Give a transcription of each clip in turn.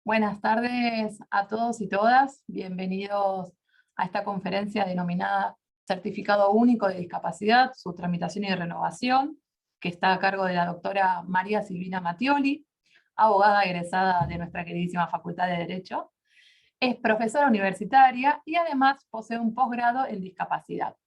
Buenas tardes a todos y todas. Bienvenidos a esta conferencia denominada Certificado Único de Discapacidad, su tramitación y renovación, que está a cargo de la doctora María Silvina Mattioli, abogada egresada de nuestra queridísima Facultad de Derecho. Es profesora universitaria y además posee un posgrado en discapacidad.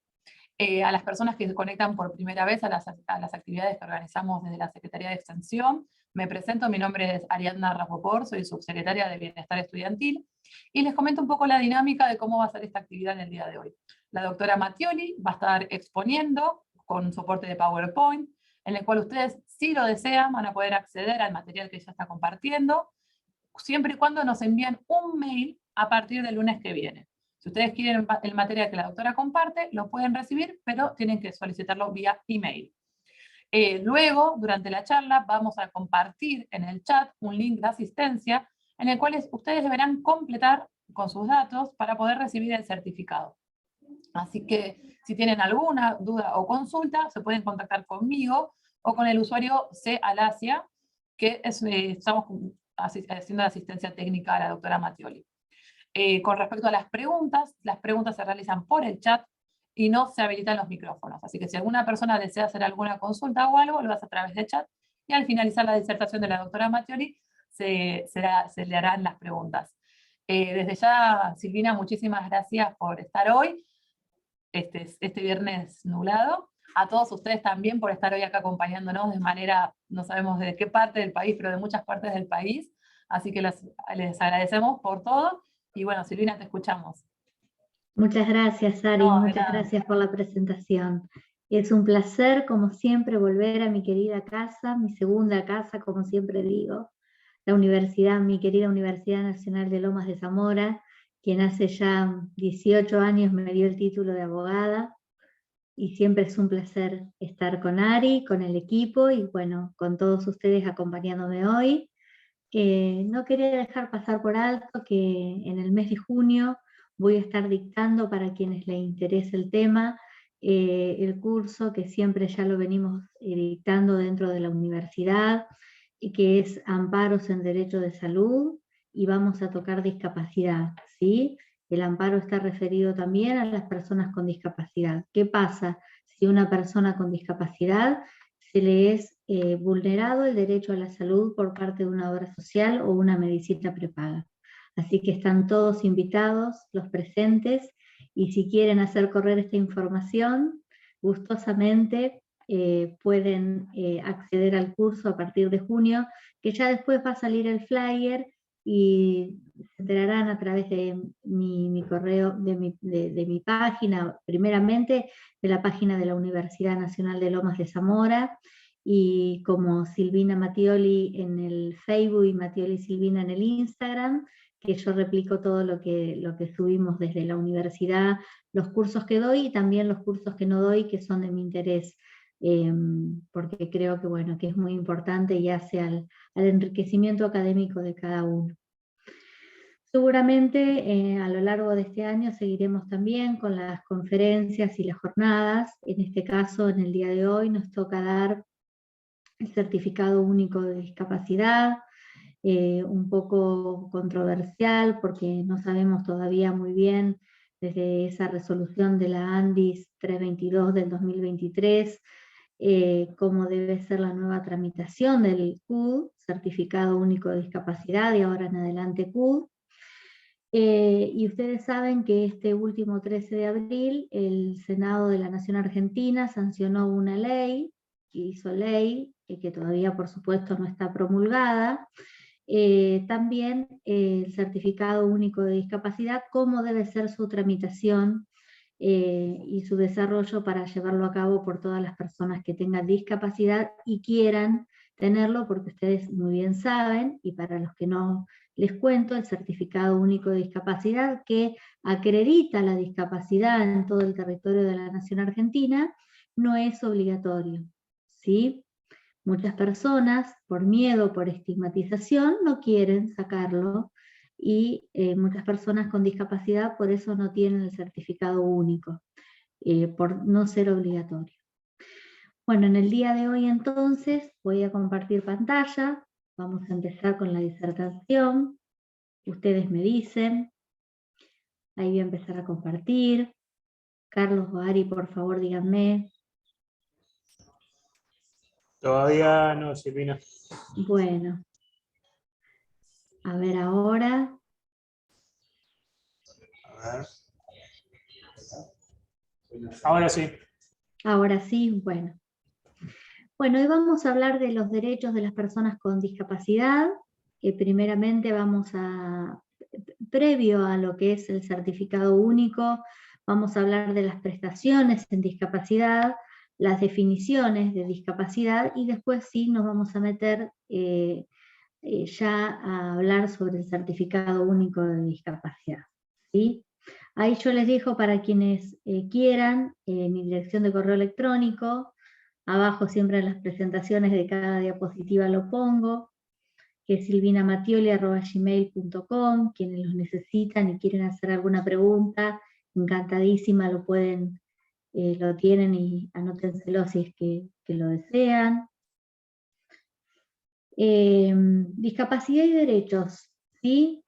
A las personas que se conectan por primera vez a las actividades que organizamos desde la Secretaría de Extensión, me presento, mi nombre es Ariadna Rapoport, soy subsecretaria de Bienestar Estudiantil, y les comento un poco la dinámica de cómo va a ser esta actividad en el día de hoy. La doctora Mattioli va a estar exponiendo con soporte de PowerPoint, en el cual ustedes, si lo desean, van a poder acceder al material que ella está compartiendo, siempre y cuando nos envíen un mail a partir del lunes que viene. Si ustedes quieren el material que la doctora comparte, lo pueden recibir, pero tienen que solicitarlo vía email. Luego, durante la charla, vamos a compartir en el chat un link de asistencia en el cual ustedes deberán completar con sus datos para poder recibir el certificado. Así que si tienen alguna duda o consulta, se pueden contactar conmigo o con el usuario C. Alasia, que estamos haciendo la asistencia técnica a la doctora Mattioli. Con respecto a las preguntas se realizan por el chat y no se habilitan los micrófonos. Así que si alguna persona desea hacer alguna consulta o algo, lo hace a través de chat, y al finalizar la disertación de la doctora Mattioli, se le harán las preguntas. Desde ya, Silvina, muchísimas gracias por estar hoy, este viernes nublado. A todos ustedes también por estar hoy acá acompañándonos de manera, no sabemos de qué parte del país, pero de muchas partes del país. Así que les agradecemos por todo. Y bueno, Silvina, te escuchamos. Muchas gracias, Ari, No, de muchas nada. gracias por la presentación. Es un placer, como siempre, volver a mi querida casa, mi segunda casa, como siempre digo, la universidad, mi querida Universidad Nacional de Lomas de Zamora, quien hace ya 18 años me dio el título de abogada, y siempre es un placer estar con Ari, con el equipo, y bueno, con todos ustedes acompañándome hoy. No quería dejar pasar por alto que en el mes de junio voy a estar dictando, para quienes les interese el tema, el curso que siempre ya lo venimos dictando dentro de la universidad, y que es Amparos en Derecho de Salud, y vamos a tocar discapacidad, ¿sí? El amparo está referido también a las personas con discapacidad. ¿Qué pasa si una persona con discapacidad se le es vulnerado el derecho a la salud por parte de una obra social o una medicina prepaga? Así que están todos invitados, los presentes, y si quieren hacer correr esta información, gustosamente pueden acceder al curso a partir de junio, que ya después va a salir el flyer y se enterarán a través de mi correo, de mi página, primeramente de la página de la Universidad Nacional de Lomas de Zamora, y como Silvina Mattioli en el Facebook y Mattioli Silvina en el Instagram, que yo replico todo lo que subimos desde la universidad, los cursos que doy y también los cursos que no doy, que son de mi interés, porque creo que, bueno, que es muy importante y hace al enriquecimiento académico de cada uno. Seguramente a lo largo de este año seguiremos también con las conferencias y las jornadas. En este caso, en el día de hoy, nos toca dar el certificado único de discapacidad, un poco controversial porque no sabemos todavía muy bien, desde esa resolución de la ANDIS 322 del 2023, cómo debe ser la nueva tramitación del CUD, Certificado Único de Discapacidad, y ahora en adelante CUD. Y ustedes saben que este último 13 de abril el Senado de la Nación Argentina sancionó una ley, que hizo ley, que todavía por supuesto no está promulgada, también el Certificado Único de Discapacidad, cómo debe ser su tramitación y su desarrollo para llevarlo a cabo por todas las personas que tengan discapacidad y quieran tenerlo, porque ustedes muy bien saben, y para los que no les cuento, el Certificado Único de Discapacidad, que acredita la discapacidad en todo el territorio de la Nación Argentina, no es obligatorio, ¿sí? Muchas personas, por miedo, por estigmatización, no quieren sacarlo, y muchas personas con discapacidad por eso no tienen el certificado único, por no ser obligatorio. Bueno, en el día de hoy entonces voy a compartir pantalla, vamos a empezar con la disertación. Ustedes me dicen. Ahí voy a empezar a compartir. Carlos o Ari, por favor, díganme. Todavía no, Silvina. Bueno. A ver ahora. A ver. Ahora sí. Ahora sí, bueno. Bueno, hoy vamos a hablar de los derechos de las personas con discapacidad. Primeramente previo a lo que es el certificado único, vamos a hablar de las prestaciones en discapacidad, las definiciones de discapacidad y después sí nos vamos a meter ya a hablar sobre el certificado único de discapacidad. ¿Sí? Ahí yo les dejo para quienes quieran mi dirección de correo electrónico. Abajo siempre en las presentaciones de cada diapositiva lo pongo, que es silvinamatioli@gmail.com. Quienes los necesitan y quieren hacer alguna pregunta, encantadísima, lo tienen y anótenselo si es que lo desean. Discapacidad y derechos, ¿sí?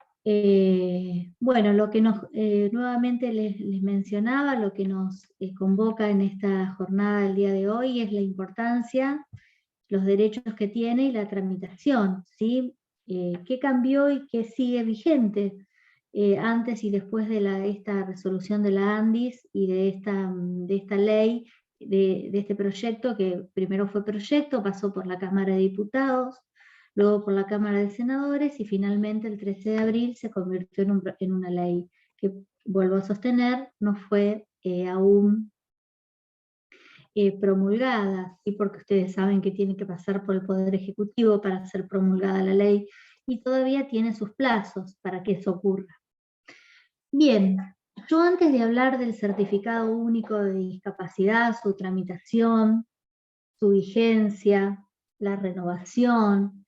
Bueno, lo que nuevamente les mencionaba, lo que nos convoca en esta jornada del día de hoy es la importancia, los derechos que tiene y la tramitación, ¿sí? ¿Qué cambió y qué sigue vigente antes y después de esta resolución de la ANDIS y de esta ley, de este proyecto, que primero fue proyecto, pasó por la Cámara de Diputados, luego por la Cámara de Senadores y finalmente el 13 de abril se convirtió en una ley que, vuelvo a sostener, no fue aún promulgada, ¿sí? Porque ustedes saben que tiene que pasar por el Poder Ejecutivo para ser promulgada la ley y todavía tiene sus plazos para que eso ocurra. Bien, yo antes de hablar del certificado único de discapacidad, su tramitación, su vigencia, la renovación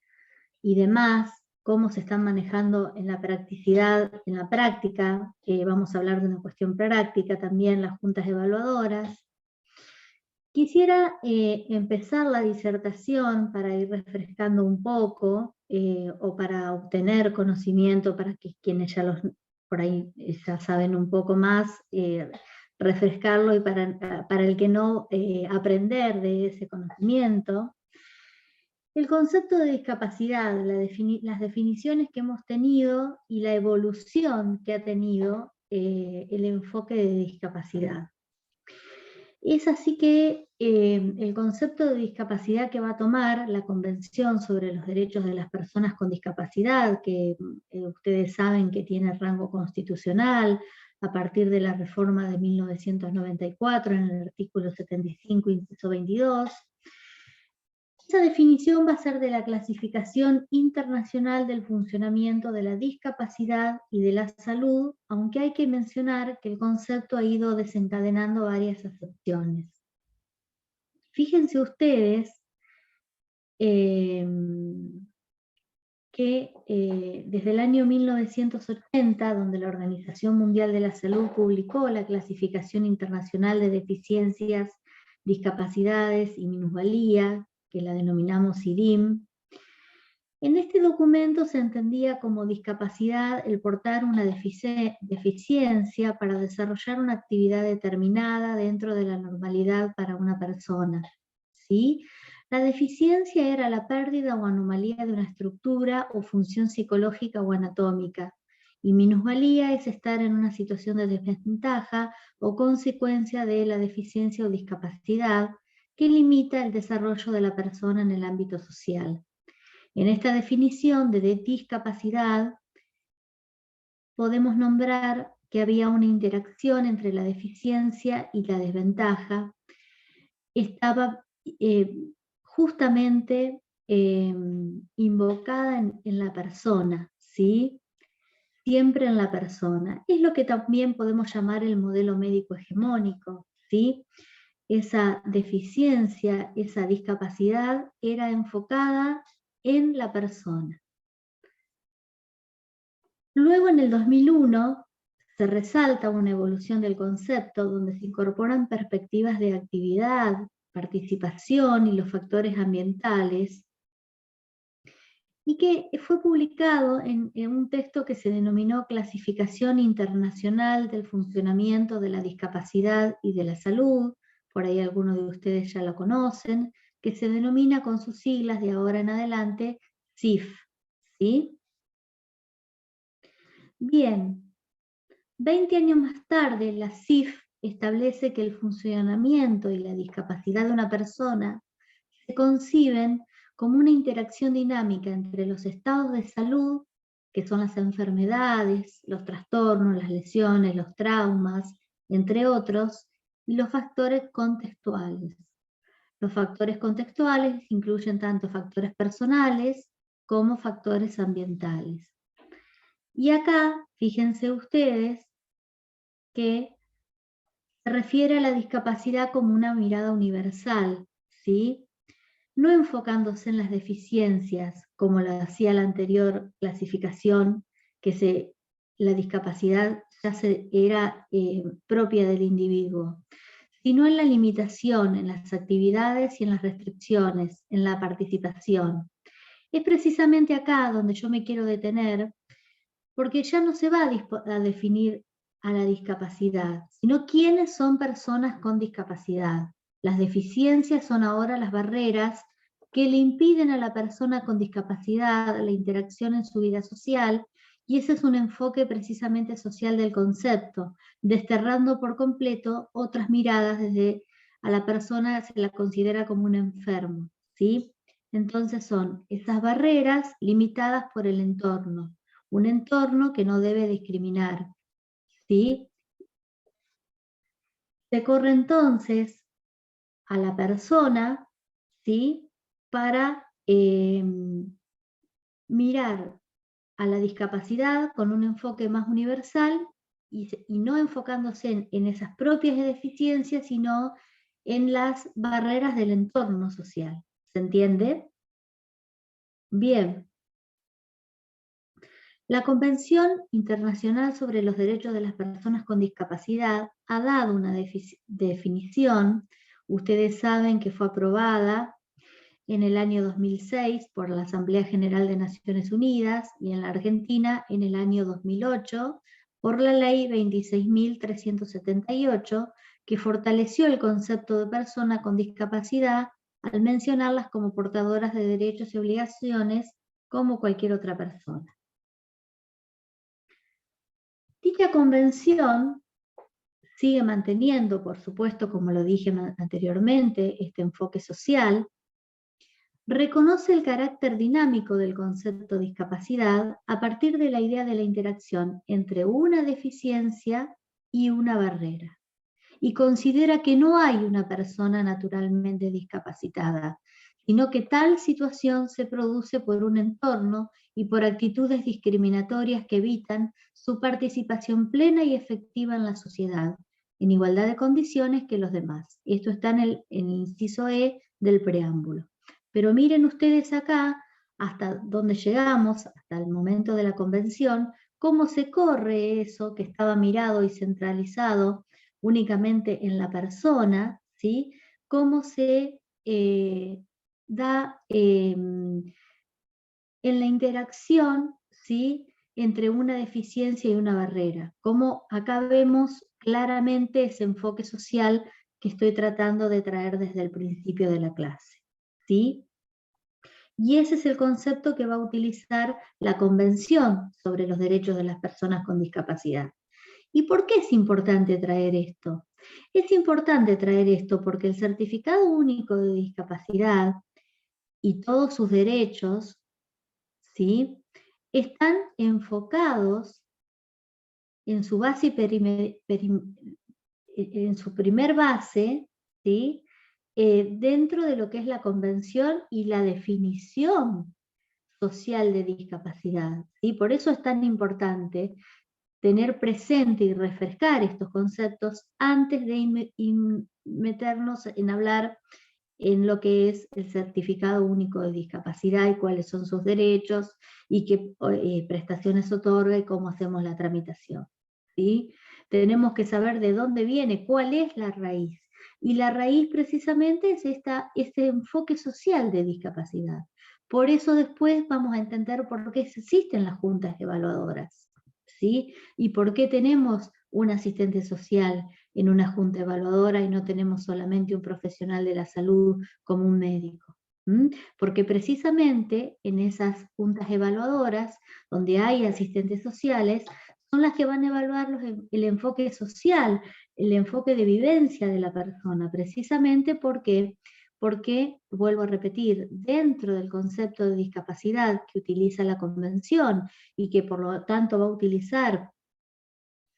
y demás, cómo se están manejando en la practicidad, en la práctica, vamos a hablar de una cuestión práctica también, las juntas evaluadoras. Quisiera empezar la disertación para ir refrescando un poco, o para obtener conocimiento, para que quienes por ahí ya saben un poco más, refrescarlo y para el que no, aprender de ese conocimiento. El concepto de discapacidad, las definiciones que hemos tenido y la evolución que ha tenido el enfoque de discapacidad. Es así que el concepto de discapacidad que va a tomar la Convención sobre los Derechos de las Personas con Discapacidad, que ustedes saben que tiene rango constitucional a partir de la reforma de 1994 en el artículo 75, inciso 22, esa definición va a ser de la clasificación internacional del funcionamiento de la discapacidad y de la salud, aunque hay que mencionar que el concepto ha ido desencadenando varias acepciones. Fíjense ustedes que desde el año 1980, donde la Organización Mundial de la Salud publicó la Clasificación Internacional de Deficiencias, Discapacidades y Minusvalía, que la denominamos IDIM. En este documento se entendía como discapacidad el portar una deficiencia para desarrollar una actividad determinada dentro de la normalidad para una persona, ¿sí? La deficiencia era la pérdida o anomalía de una estructura o función psicológica o anatómica, y minusvalía es estar en una situación de desventaja o consecuencia de la deficiencia o discapacidad que limita el desarrollo de la persona en el ámbito social. En esta definición de discapacidad podemos nombrar que había una interacción entre la deficiencia y la desventaja. Estaba justamente invocada en la persona, ¿sí? Siempre en la persona. Es lo que también podemos llamar el modelo médico hegemónico, ¿sí? Esa deficiencia, esa discapacidad era enfocada en la persona. Luego en el 2001 se resalta una evolución del concepto donde se incorporan perspectivas de actividad, participación y los factores ambientales. y que fue publicado en un texto que se denominó Clasificación Internacional del Funcionamiento de la Discapacidad y de la Salud, por ahí algunos de ustedes ya lo conocen, que se denomina con sus siglas de ahora en adelante CIF, ¿sí? Bien, 20 años más tarde, la CIF establece que el funcionamiento y la discapacidad de una persona se conciben como una interacción dinámica entre los estados de salud, que son las enfermedades, los trastornos, las lesiones, los traumas, entre otros, y los factores contextuales. Los factores contextuales incluyen tanto factores personales como factores ambientales. Y acá, fíjense ustedes que se refiere a la discapacidad como una mirada universal, ¿sí? No enfocándose en las deficiencias, como lo hacía la anterior clasificación, que la discapacidad ya era propia del individuo, sino en la limitación, en las actividades y en las restricciones, en la participación. Es precisamente acá donde yo me quiero detener, porque ya no se va a definir a la discapacidad, sino quiénes son personas con discapacidad. Las deficiencias son ahora las barreras que le impiden a la persona con discapacidad la interacción en su vida social, y ese es un enfoque precisamente social del concepto, desterrando por completo otras miradas desde a la persona se la considera como un enfermo, ¿sí? Entonces son esas barreras limitadas por el entorno, un entorno que no debe discriminar, ¿sí? Se corre entonces a la persona, ¿sí? Para mirar a la discapacidad con un enfoque más universal y no enfocándose en esas propias deficiencias, sino en las barreras del entorno social. ¿Se entiende? Bien. La Convención Internacional sobre los Derechos de las Personas con Discapacidad ha dado una definición. Ustedes saben que fue aprobada en el año 2006 por la Asamblea General de Naciones Unidas y en la Argentina en el año 2008 por la Ley 26.378, que fortaleció el concepto de persona con discapacidad al mencionarlas como portadoras de derechos y obligaciones como cualquier otra persona. Dicha convención sigue manteniendo, por supuesto, como lo dije anteriormente, este enfoque social, reconoce el carácter dinámico del concepto de discapacidad a partir de la idea de la interacción entre una deficiencia y una barrera, y considera que no hay una persona naturalmente discapacitada, sino que tal situación se produce por un entorno y por actitudes discriminatorias que evitan su participación plena y efectiva en la sociedad, en igualdad de condiciones que los demás. Esto está en el inciso E del preámbulo. Pero miren ustedes acá, hasta donde llegamos, hasta el momento de la convención, cómo se corre eso que estaba mirado y centralizado únicamente en la persona, ¿sí? Cómo se da en la interacción, ¿sí? Entre una deficiencia y una barrera. Como acá vemos claramente ese enfoque social que estoy tratando de traer desde el principio de la clase, ¿sí? Y ese es el concepto que va a utilizar la Convención sobre los Derechos de las Personas con Discapacidad. ¿Y por qué es importante traer esto? Es importante traer esto porque el Certificado Único de Discapacidad y todos sus derechos, ¿sí? Están enfocados en su base en su primer base, ¿sí? Dentro de lo que es la convención y la definición social de discapacidad, ¿sí? Por eso es tan importante tener presente y refrescar estos conceptos antes de meternos en hablar en lo que es el certificado único de discapacidad y cuáles son sus derechos y qué prestaciones otorga y cómo hacemos la tramitación, ¿sí? Tenemos que saber de dónde viene, cuál es la raíz. Y la raíz precisamente es este enfoque social de discapacidad. Por eso después vamos a entender por qué existen las juntas evaluadoras, ¿sí? Y por qué tenemos un asistente social en una junta evaluadora y no tenemos solamente un profesional de la salud como un médico. Porque precisamente en esas juntas evaluadoras, donde hay asistentes sociales, son las que van a evaluar el enfoque social, el enfoque de vivencia de la persona, precisamente porque, vuelvo a repetir, dentro del concepto de discapacidad que utiliza la Convención y que por lo tanto va a utilizar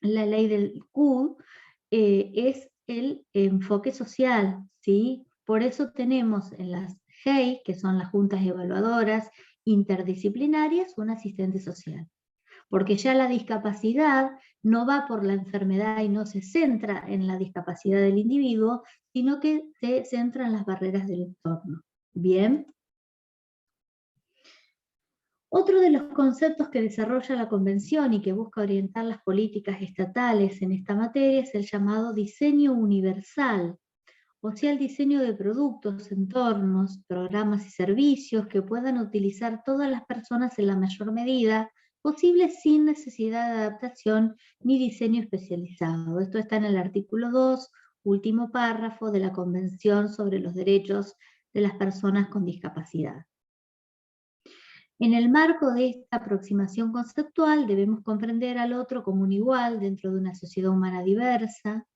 la ley del CUD, es el enfoque social, ¿sí? Por eso tenemos en las GEI, que son las juntas evaluadoras interdisciplinarias, un asistente social. Porque ya la discapacidad no va por la enfermedad y no se centra en la discapacidad del individuo, sino que se centra en las barreras del entorno. ¿Bien? Otro de los conceptos que desarrolla la Convención y que busca orientar las políticas estatales en esta materia es el llamado diseño universal, o sea, el diseño de productos, entornos, programas y servicios que puedan utilizar todas las personas en la mayor medida posible sin necesidad de adaptación ni diseño especializado. Esto está en el artículo 2, último párrafo de la Convención sobre los Derechos de las Personas con Discapacidad. En el marco de esta aproximación conceptual debemos comprender al otro como un igual dentro de una sociedad humana diversa,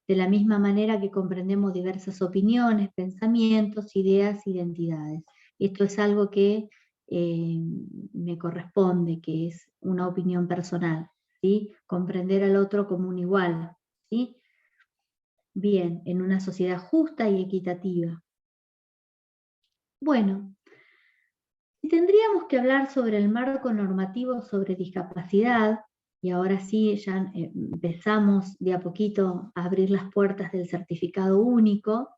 de la misma manera que comprendemos diversas opiniones, pensamientos, ideas, identidades. Esto es algo que me corresponde, que es una opinión personal, ¿sí? Comprender al otro como un igual, ¿sí? Bien, en una sociedad justa y equitativa. Bueno, si tendríamos que hablar sobre el marco normativo sobre discapacidad, y ahora sí ya empezamos de a poquito a abrir las puertas del certificado único,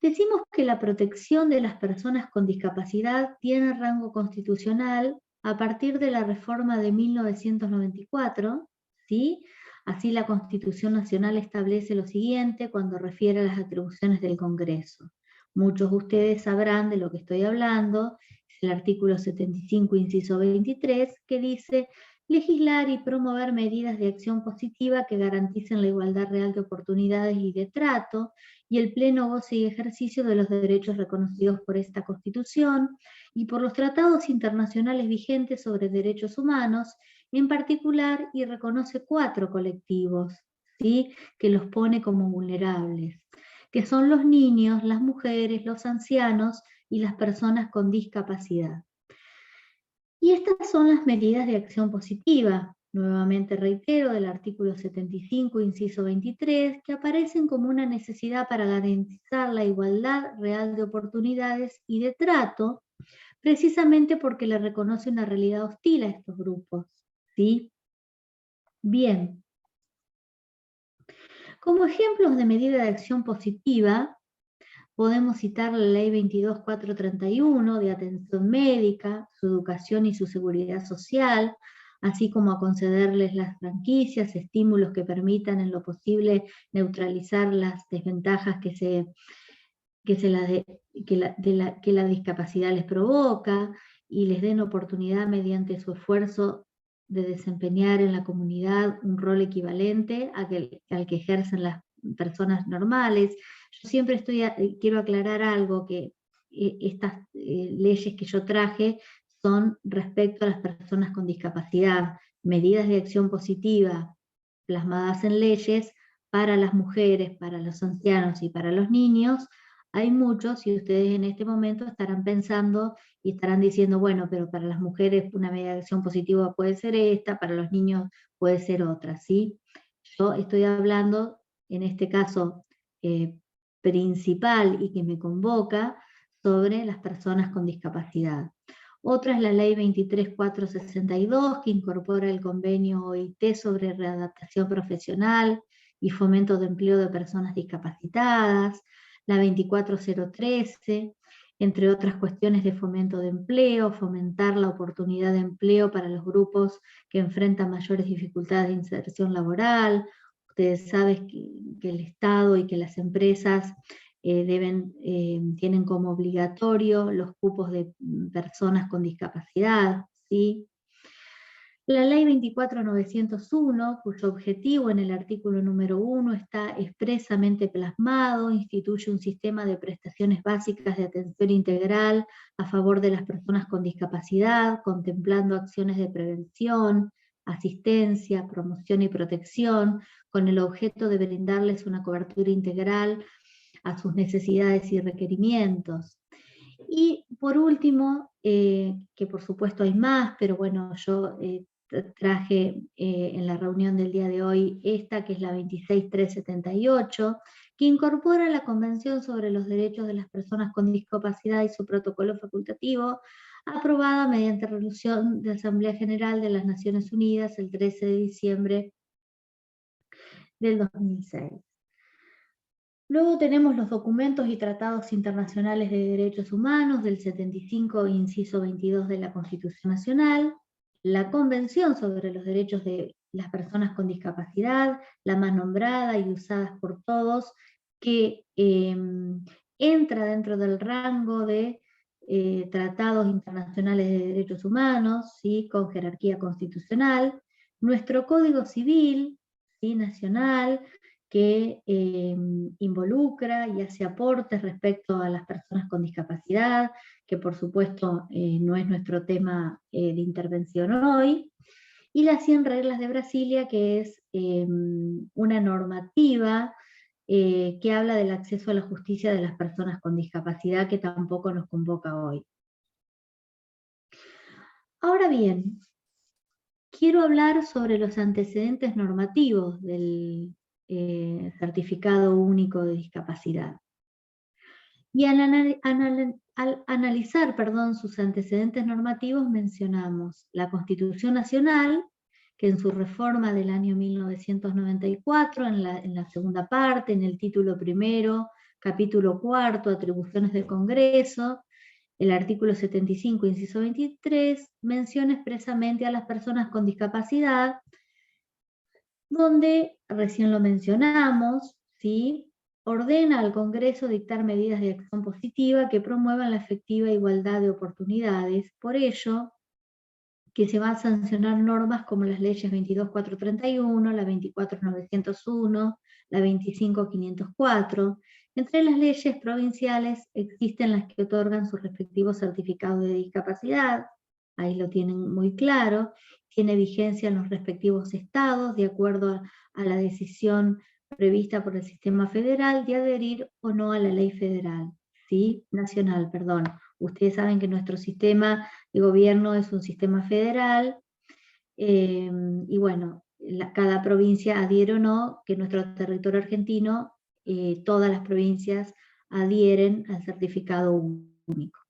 decimos que la protección de las personas con discapacidad tiene rango constitucional a partir de la reforma de 1994, ¿sí? Así la Constitución Nacional establece lo siguiente cuando refiere a las atribuciones del Congreso. Muchos de ustedes sabrán de lo que estoy hablando, es el artículo 75, inciso 23, que dice: legislar y promover medidas de acción positiva que garanticen la igualdad real de oportunidades y de trato, y el pleno goce y ejercicio de los derechos reconocidos por esta Constitución y por los tratados internacionales vigentes sobre derechos humanos, en particular, y reconoce 4 colectivos, ¿sí?, que los pone como vulnerables, que son los niños, las mujeres, los ancianos y las personas con discapacidad. Y estas son las medidas de acción positiva, nuevamente reitero, del artículo 75, inciso 23, que aparecen como una necesidad para garantizar la igualdad real de oportunidades y de trato, precisamente porque le reconoce una realidad hostil a estos grupos, ¿sí? Bien. Como ejemplos de medida de acción positiva, podemos citar la Ley 22.431 de atención médica, su educación y su seguridad social, así como a concederles las franquicias, estímulos que permitan en lo posible neutralizar las desventajas que la discapacidad les provoca y les den oportunidad mediante su esfuerzo de desempeñar en la comunidad un rol equivalente al que ejercen las personas normales. Yo siempre quiero aclarar algo, que estas leyes que yo traje son respecto a las personas con discapacidad, medidas de acción positiva plasmadas en leyes para las mujeres, para los ancianos y para los niños. Hay muchos, y ustedes en este momento estarán pensando y estarán diciendo, bueno, pero para las mujeres una medida de acción positiva puede ser esta, para los niños puede ser otra, ¿sí? Yo estoy hablando, en este caso principal y que me convoca, sobre las personas con discapacidad. Otra es la Ley 23.462, que incorpora el convenio OIT sobre readaptación profesional y fomento de empleo de personas discapacitadas, la 24.013, entre otras cuestiones de fomento de empleo, fomentar la oportunidad de empleo para los grupos que enfrentan mayores dificultades de inserción laboral. Ustedes saben que el Estado y que las empresas tienen como obligatorio los cupos de personas con discapacidad, ¿sí? La ley 24901, cuyo objetivo en el artículo número 1 está expresamente plasmado, instituye un sistema de prestaciones básicas de atención integral a favor de las personas con discapacidad, contemplando acciones de prevención, asistencia, promoción y protección, con el objeto de brindarles una cobertura integral a sus necesidades y requerimientos. Y por último, que por supuesto hay más, pero bueno, yo traje en la reunión del día de hoy esta, que es la 26378, que incorpora la Convención sobre los Derechos de las Personas con Discapacidad y su protocolo facultativo, aprobada mediante resolución de Asamblea General de las Naciones Unidas el 13 de diciembre del 2006. Luego tenemos los documentos y tratados internacionales de derechos humanos del 75, inciso 22 de la Constitución Nacional, la Convención sobre los Derechos de las Personas con Discapacidad, la más nombrada y usada por todos, que entra dentro del rango de tratados internacionales de derechos humanos, ¿sí?, con jerarquía constitucional, nuestro Código Civil, ¿sí?, nacional, que involucra y hace aportes respecto a las personas con discapacidad, que por supuesto no es nuestro tema de intervención hoy, y las 100 reglas de Brasilia, que es una normativa que habla del acceso a la justicia de las personas con discapacidad, que tampoco nos convoca hoy. Ahora bien, quiero hablar sobre los antecedentes normativos del Certificado Único de Discapacidad. Y al analizar sus antecedentes normativos mencionamos la Constitución Nacional, que en su reforma del año 1994, en la segunda parte, en el título primero, capítulo cuarto, atribuciones del Congreso, el artículo 75, inciso 23, menciona expresamente a las personas con discapacidad, donde, recién lo mencionamos, ¿sí?, ordena al Congreso dictar medidas de acción positiva que promuevan la efectiva igualdad de oportunidades. Por ello, que se van a sancionar normas como las leyes 22.431, la 24.901, la 25.504. Entre las leyes provinciales existen las que otorgan sus respectivos certificados de discapacidad, ahí lo tienen muy claro, tiene vigencia en los respectivos estados, de acuerdo a la decisión prevista por el sistema federal de adherir o no a la ley federal, ¿sí? Nacional, perdón. Ustedes saben que nuestro sistema de gobierno es un sistema federal, y bueno, cada provincia adhiere o no, que nuestro territorio argentino, todas las provincias adhieren al certificado único.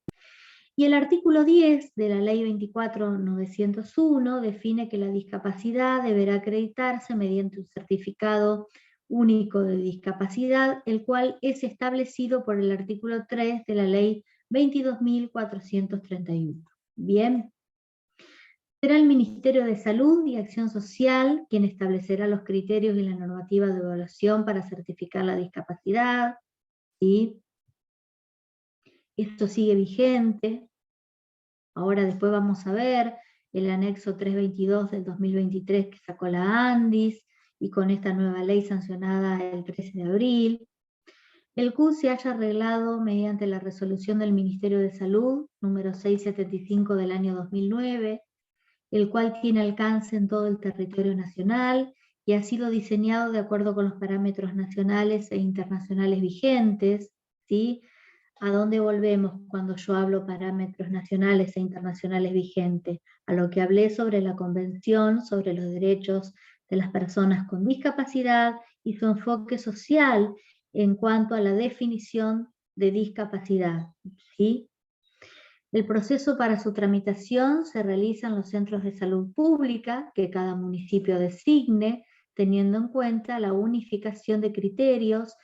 Y el artículo 10 de la ley 24.901 define que la discapacidad deberá acreditarse mediante un certificado único de discapacidad, el cual es establecido por el artículo 3 de la ley 22.431. Bien. Será el Ministerio de Salud y Acción Social quien establecerá los criterios y la normativa de evaluación para certificar la discapacidad, ¿sí? Esto sigue vigente. Ahora después vamos a ver el anexo 322 del 2023 que sacó la ANDIS, y con esta nueva ley sancionada el 13 de abril. El CUS se haya arreglado mediante la resolución del Ministerio de Salud, número 675 del año 2009, el cual tiene alcance en todo el territorio nacional y ha sido diseñado de acuerdo con los parámetros nacionales e internacionales vigentes, ¿sí? ¿A dónde volvemos cuando yo hablo parámetros nacionales e internacionales vigentes? A lo que hablé sobre la Convención sobre los Derechos de las Personas con Discapacidad y su enfoque social en cuanto a la definición de discapacidad, ¿sí? El proceso para su tramitación se realiza en los centros de salud pública que cada municipio designe, teniendo en cuenta la unificación de criterios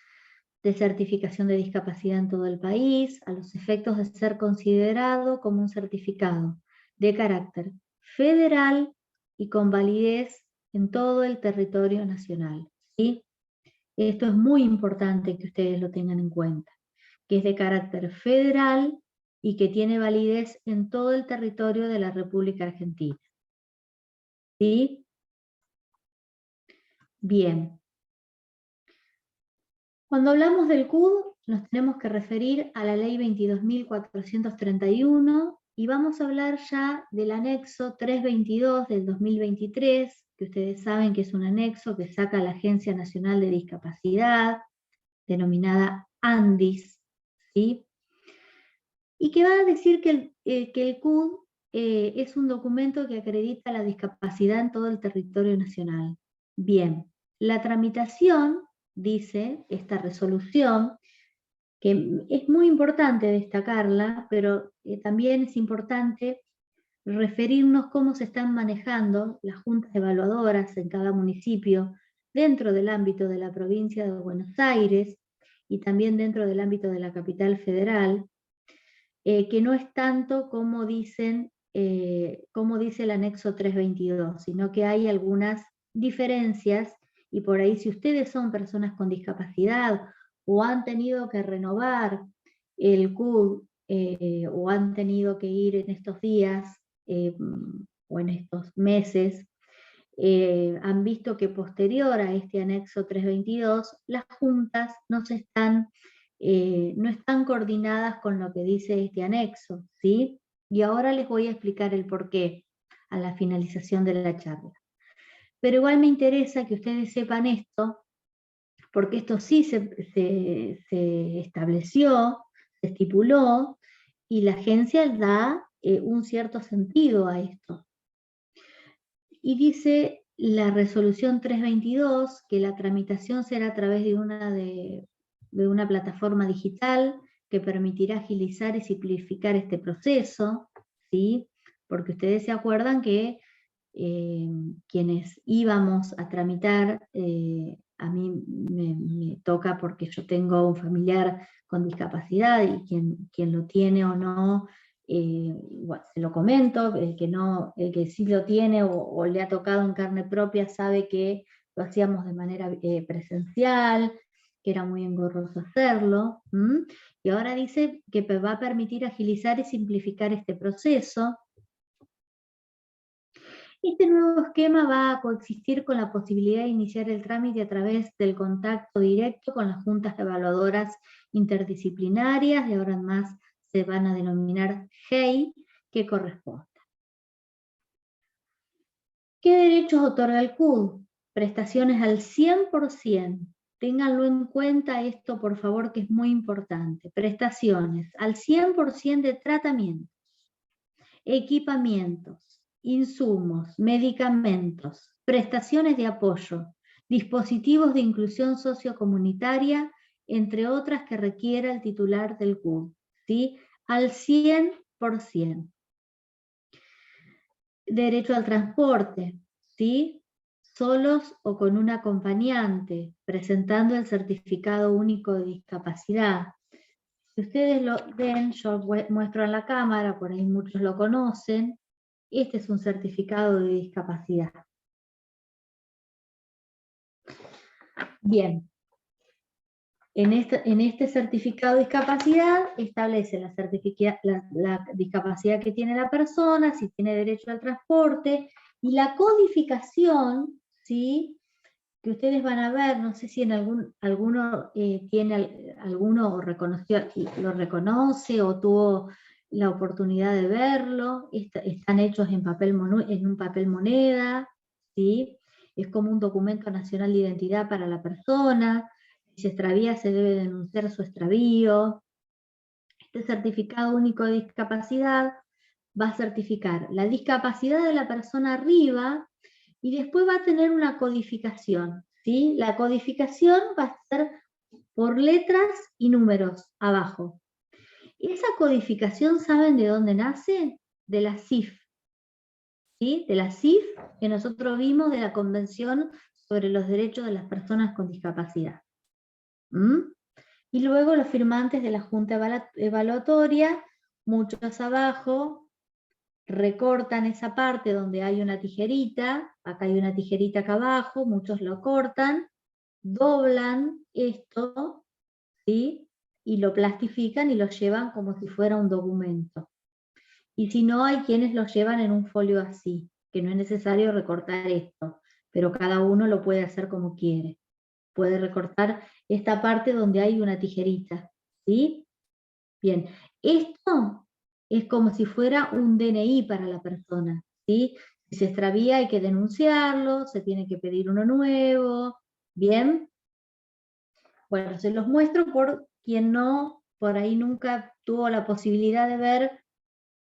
de certificación de discapacidad en todo el país, a los efectos de ser considerado como un certificado de carácter federal y con validez en todo el territorio nacional, ¿sí? Esto es muy importante que ustedes lo tengan en cuenta. que es de carácter federal y que tiene validez en todo el territorio de la República Argentina. ¿Sí? Bien. Cuando hablamos del CUD, nos tenemos que referir a la ley 22.431 y vamos a hablar ya del anexo 322 del 2023, que ustedes saben que es un anexo que saca la Agencia Nacional de Discapacidad, denominada ANDIS, ¿sí? Y que va a decir que el CUD es un documento que acredita la discapacidad en todo el territorio nacional. Bien, la tramitación, dice esta resolución, que es muy importante destacarla, pero también es importante referirnos cómo se están manejando las juntas evaluadoras en cada municipio dentro del ámbito de la provincia de Buenos Aires y también dentro del ámbito de la capital federal, que no es tanto como dice el anexo 322, sino que hay algunas diferencias y por ahí si ustedes son personas con discapacidad o han tenido que renovar el CUD o han tenido que ir en estos días o en estos meses, han visto que posterior a este anexo 322, las juntas no están coordinadas con lo que dice este anexo, ¿sí? Y ahora les voy a explicar el porqué a la finalización de la charla. Pero igual me interesa que ustedes sepan esto, porque esto sí se estableció, se estipuló, y la agencia da un cierto sentido a esto. Y dice la resolución 322 que la tramitación será a través de una plataforma digital que permitirá agilizar y simplificar este proceso, ¿sí? Porque ustedes se acuerdan que quienes íbamos a tramitar, a mí me toca porque yo tengo un familiar con discapacidad y quien lo tiene o no, igual, se lo comento, el que sí lo tiene o le ha tocado en carne propia sabe que lo hacíamos de manera presencial, que era muy engorroso hacerlo, y ahora dice que va a permitir agilizar y simplificar este proceso. Este nuevo esquema va a coexistir con la posibilidad de iniciar el trámite a través del contacto directo con las juntas evaluadoras interdisciplinarias, de ahora en más se van a denominar GEI, que corresponda. ¿Qué derechos otorga el CUD? Prestaciones al 100%. Ténganlo en cuenta esto, por favor, que es muy importante. Prestaciones al 100% de tratamientos, equipamientos, insumos, medicamentos, prestaciones de apoyo, dispositivos de inclusión sociocomunitaria, entre otras que requiera el titular del CUD, ¿sí? Al 100%. Derecho al transporte, ¿sí? Solos o con un acompañante, presentando el certificado único de discapacidad. Si ustedes lo ven, yo muestro en la cámara, por ahí muchos lo conocen, este es un certificado de discapacidad. Bien, en este certificado de discapacidad establece la discapacidad que tiene la persona, si tiene derecho al transporte, y la codificación, ¿sí? Que ustedes van a ver, no sé si en alguno tiene alguno lo reconoce o tuvo la oportunidad de verlo, están hechos en un papel moneda, ¿sí? Es como un documento nacional de identidad para la persona, si se extravía se debe denunciar su extravío. Este certificado único de discapacidad va a certificar la discapacidad de la persona arriba y después va a tener una codificación, ¿sí? La codificación va a ser por letras y números abajo. Esa codificación, ¿saben de dónde nace? De la CIF, ¿sí? De la CIF que nosotros vimos de la Convención sobre los Derechos de las Personas con Discapacidad. Y luego los firmantes de la Junta Evaluatoria, muchos abajo, recortan esa parte donde hay una tijerita, acá hay una tijerita acá abajo, muchos lo cortan, doblan esto, ¿sí? y lo plastifican y lo llevan como si fuera un documento. Y si no, hay quienes lo llevan en un folio así, que no es necesario recortar esto, pero cada uno lo puede hacer como quiere. Puede recortar esta parte donde hay una tijerita, ¿sí? Bien, esto es como si fuera un DNI para la persona, ¿sí? Si se extravía hay que denunciarlo, se tiene que pedir uno nuevo, ¿bien? Bueno, se los muestro por quien no, por ahí nunca tuvo la posibilidad de ver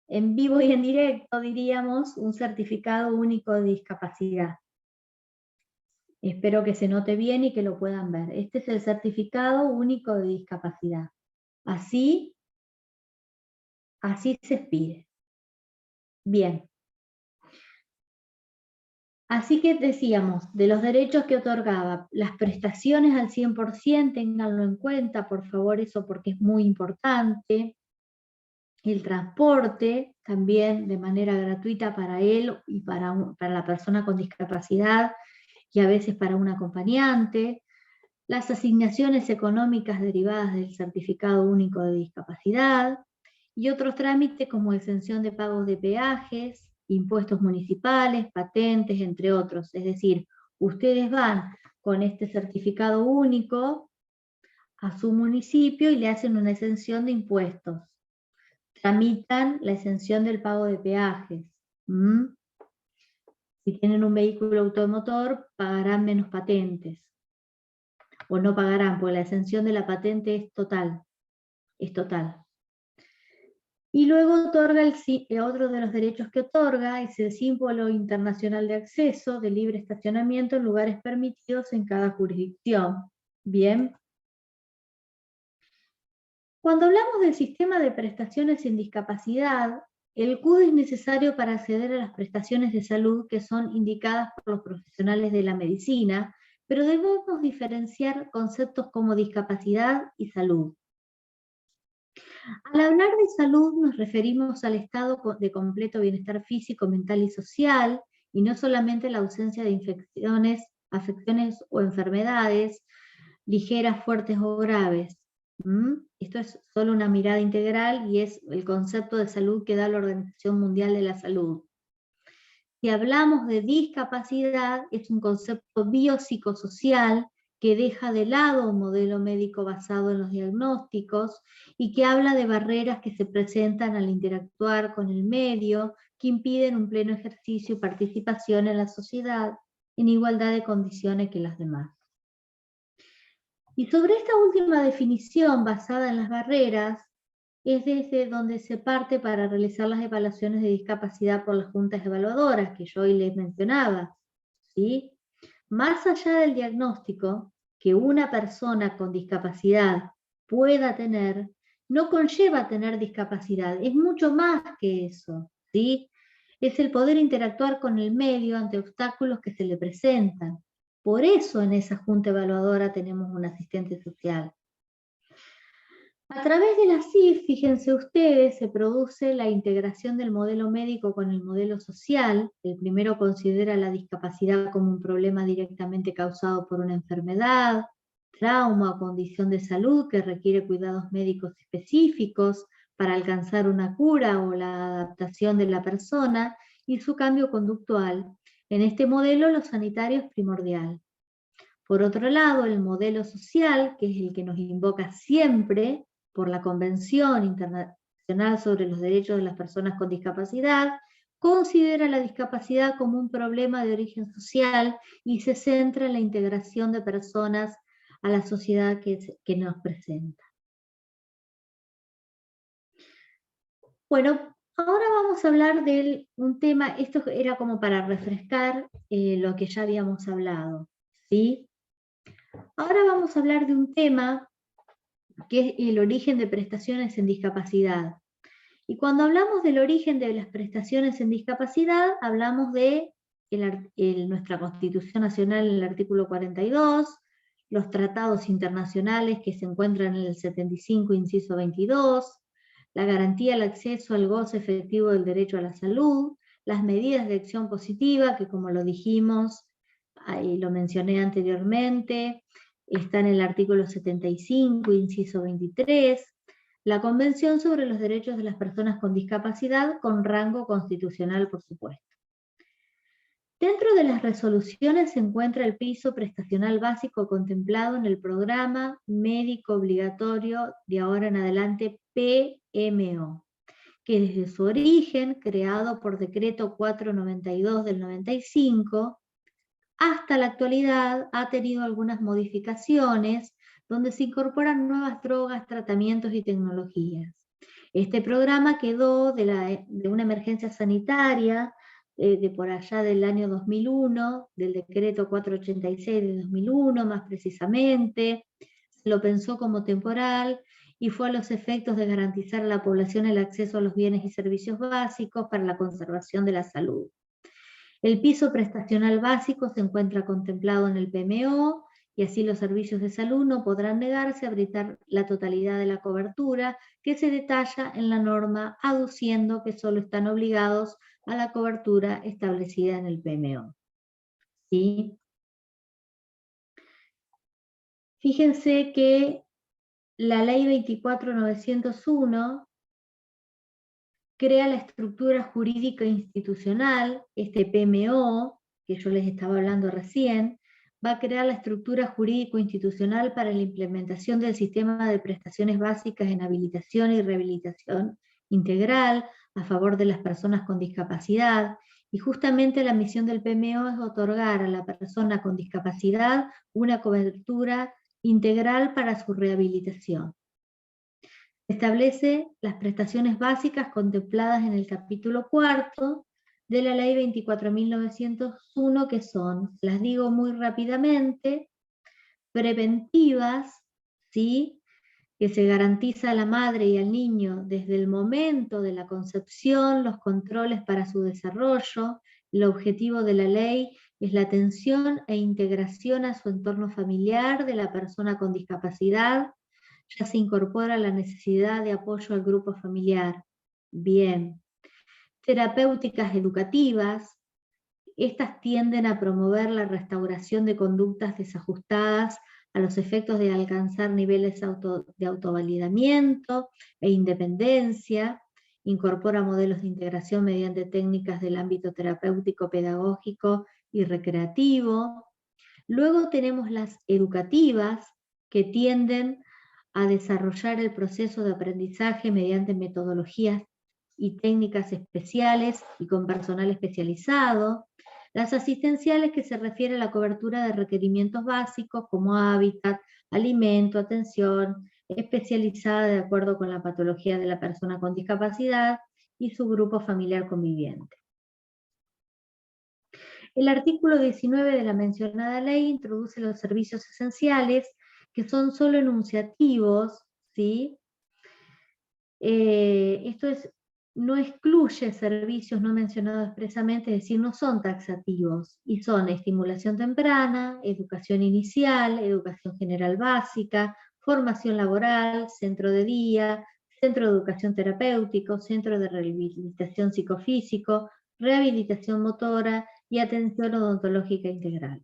en vivo y en directo, diríamos, un certificado único de discapacidad. Espero que se note bien y que lo puedan ver. Este es el certificado único de discapacidad. Así se expide. Bien. Así que decíamos, de los derechos que otorgaba, las prestaciones al 100%, ténganlo en cuenta, por favor, eso porque es muy importante. El transporte, también de manera gratuita para él y para la persona con discapacidad, y a veces para un acompañante. Las asignaciones económicas derivadas del certificado único de discapacidad, y otros trámites como exención de pagos de peajes, impuestos municipales, patentes, entre otros. Es decir, ustedes van con este certificado único a su municipio y le hacen una exención de impuestos. Tramitan la exención del pago de peajes. Si tienen un vehículo automotor, pagarán menos patentes. O no pagarán, porque la exención de la patente es total. Es total. Y luego otorga otro de los derechos que otorga es el símbolo internacional de acceso de libre estacionamiento en lugares permitidos en cada jurisdicción. Bien. Cuando hablamos del sistema de prestaciones en discapacidad, el CUD es necesario para acceder a las prestaciones de salud que son indicadas por los profesionales de la medicina, pero debemos diferenciar conceptos como discapacidad y salud. Al hablar de salud nos referimos al estado de completo bienestar físico, mental y social, y no solamente la ausencia de infecciones, afecciones o enfermedades ligeras, fuertes o graves. Esto es solo una mirada integral y es el concepto de salud que da la Organización Mundial de la Salud. Si hablamos de discapacidad, es un concepto biopsicosocial que deja de lado un modelo médico basado en los diagnósticos y que habla de barreras que se presentan al interactuar con el medio, que impiden un pleno ejercicio y participación en la sociedad en igualdad de condiciones que las demás. Y sobre esta última definición basada en las barreras, es desde donde se parte para realizar las evaluaciones de discapacidad por las juntas evaluadoras, que yo hoy les mencionaba, ¿sí? Más allá del diagnóstico que una persona con discapacidad pueda tener, no conlleva tener discapacidad, es mucho más que eso, ¿sí? Es el poder interactuar con el medio ante obstáculos que se le presentan. Por eso en esa junta evaluadora tenemos un asistente social. A través de la CIF, fíjense ustedes, se produce la integración del modelo médico con el modelo social. El primero considera la discapacidad como un problema directamente causado por una enfermedad, trauma o condición de salud que requiere cuidados médicos específicos para alcanzar una cura o la adaptación de la persona y su cambio conductual. En este modelo, lo sanitario es primordial. Por otro lado, el modelo social, que es el que nos invoca siempre por la Convención Internacional sobre los Derechos de las Personas con Discapacidad, considera la discapacidad como un problema de origen social y se centra en la integración de personas a la sociedad que nos presenta. Bueno, ahora vamos a hablar de un tema, esto era como para refrescar lo que ya habíamos hablado, ¿sí? Ahora vamos a hablar de un tema que es el origen de prestaciones en discapacidad. Y cuando hablamos del origen de las prestaciones en discapacidad, hablamos de nuestra Constitución Nacional en el artículo 42, los tratados internacionales que se encuentran en el 75, inciso 22, la garantía al acceso al goce efectivo del derecho a la salud, las medidas de acción positiva, que como lo dijimos, ahí lo mencioné anteriormente, está en el artículo 75, inciso 23, la Convención sobre los Derechos de las Personas con Discapacidad con rango constitucional, por supuesto. Dentro de las resoluciones se encuentra el piso prestacional básico contemplado en el programa médico obligatorio de ahora en adelante PMO, que desde su origen, creado por decreto 492 del 95, hasta la actualidad ha tenido algunas modificaciones donde se incorporan nuevas drogas, tratamientos y tecnologías. Este programa quedó de una emergencia sanitaria de por allá del año 2001, del decreto 486 de 2001 más precisamente, se lo pensó como temporal y fue a los efectos de garantizar a la población el acceso a los bienes y servicios básicos para la conservación de la salud. El piso prestacional básico se encuentra contemplado en el PMO y así los servicios de salud no podrán negarse a brindar la totalidad de la cobertura que se detalla en la norma, aduciendo que solo están obligados a la cobertura establecida en el PMO. ¿Sí? Fíjense que la ley 24.901 crea la estructura jurídica institucional, este PMO, que yo les estaba hablando recién, va a crear la estructura jurídico-institucional para la implementación del sistema de prestaciones básicas en habilitación y rehabilitación integral a favor de las personas con discapacidad, y justamente la misión del PMO es otorgar a la persona con discapacidad una cobertura integral para su rehabilitación. Establece las prestaciones básicas contempladas en el capítulo 4 de la ley 24.901, que son, las digo muy rápidamente, preventivas, ¿sí?, que se garantiza a la madre y al niño desde el momento de la concepción, los controles para su desarrollo. El objetivo de la ley es la atención e integración a su entorno familiar de la persona con discapacidad. Ya se incorpora la necesidad de apoyo al grupo familiar. Bien. Terapéuticas educativas. Estas tienden a promover la restauración de conductas desajustadas a los efectos de alcanzar niveles de autovalidamiento e independencia. Incorpora modelos de integración mediante técnicas del ámbito terapéutico, pedagógico y recreativo. Luego tenemos las educativas, que tienden a desarrollar el proceso de aprendizaje mediante metodologías y técnicas especiales y con personal especializado. Las asistenciales, que se refiere a la cobertura de requerimientos básicos como hábitat, alimento, atención especializada de acuerdo con la patología de la persona con discapacidad y su grupo familiar conviviente. El artículo 19 de la mencionada ley introduce los servicios esenciales, que son solo enunciativos, ¿sí? No excluye servicios no mencionados expresamente, es decir, no son taxativos, y son estimulación temprana, educación inicial, educación general básica, formación laboral, centro de día, centro de educación terapéutico, centro de rehabilitación psicofísico, rehabilitación motora y atención odontológica integral.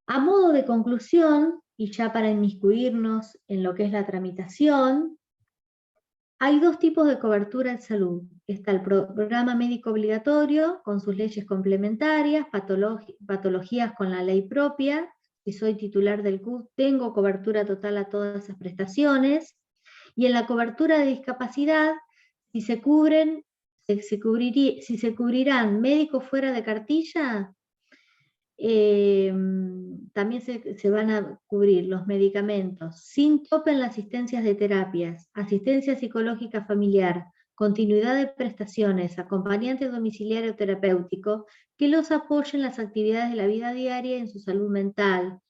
A modo de conclusión, y ya para inmiscuirnos en lo que es la tramitación, hay dos tipos de cobertura en salud. Está el programa médico obligatorio, con sus leyes complementarias, patologías con la ley propia. Si soy titular del CUD, tengo cobertura total a todas esas prestaciones. Y en la cobertura de discapacidad, si se cubrirán médicos fuera de cartilla, también se van a cubrir los medicamentos sin tope en las asistencias de terapias, asistencia psicológica familiar, continuidad de prestaciones, acompañante domiciliario terapéutico, que los apoyen en las actividades de la vida diaria y en su salud mental.